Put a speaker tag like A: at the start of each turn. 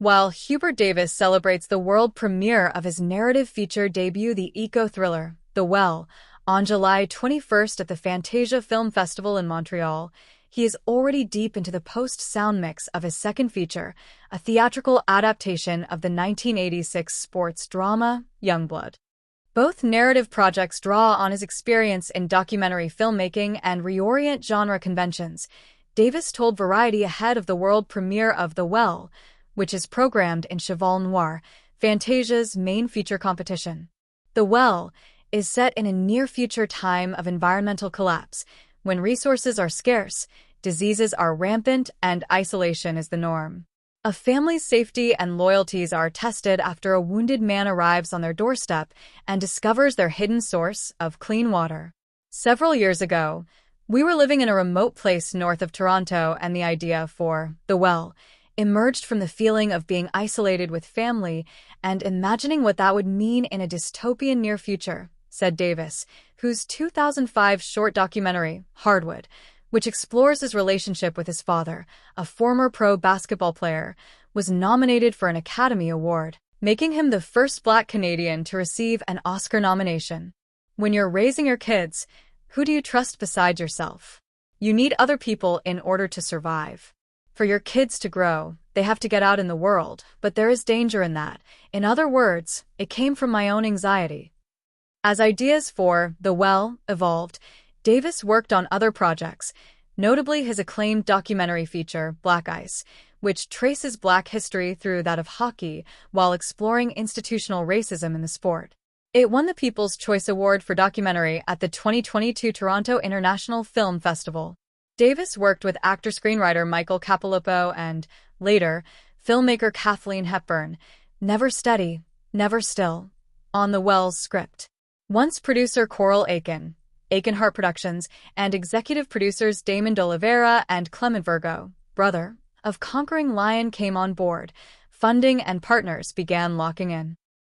A: while Hubert Davis celebrates the world premiere of his narrative feature debut, the eco-thriller, The Well, on July 21st at the Fantasia Film Festival in Montreal. He is already deep into the post-sound mix of his second feature, a theatrical adaptation of the 1986 sports drama, Youngblood. Both narrative projects draw on his experience in documentary filmmaking and reorient genre conventions. Davis told Variety ahead of the world premiere of The Well, which is programmed in Cheval Noir, Fantasia's main feature competition. The Well is set in a near-future time of environmental collapse, when resources are scarce, diseases are rampant, and isolation is the norm. A family's safety and loyalties are tested after a wounded man arrives on their doorstep and discovers their hidden source of clean water. Several years ago, we were living in a remote place north of Toronto, and the idea for The Well emerged from the feeling of being isolated with family and imagining what that would mean in a dystopian near future, said Davis, whose 2005 short documentary, Hardwood, which explores his relationship with his father, a former pro basketball player, was nominated for an Academy Award, making him the first Black Canadian to receive an Oscar nomination. When you're raising your kids, who do you trust besides yourself? You need other people in order to survive. For your kids to grow, they have to get out in the world, but there is danger in that. In other words, it came from my own anxiety. As ideas for The Well evolved, Davis worked on other projects, notably his acclaimed documentary feature, Black Ice, which traces Black history through that of hockey while exploring institutional racism in the sport. It won the People's Choice Award for Documentary at the 2022 Toronto International Film Festival. Davis worked with actor-screenwriter Michael Capilippo and, later, filmmaker Kathleen Hepburn, never steady, never still, on The Well's script. Once producer Coral Aiken Heart Productions, and executive producers Damon D'Oliveira and Clement Virgo, brother of Conquering Lion, came on board, funding and partners began locking in.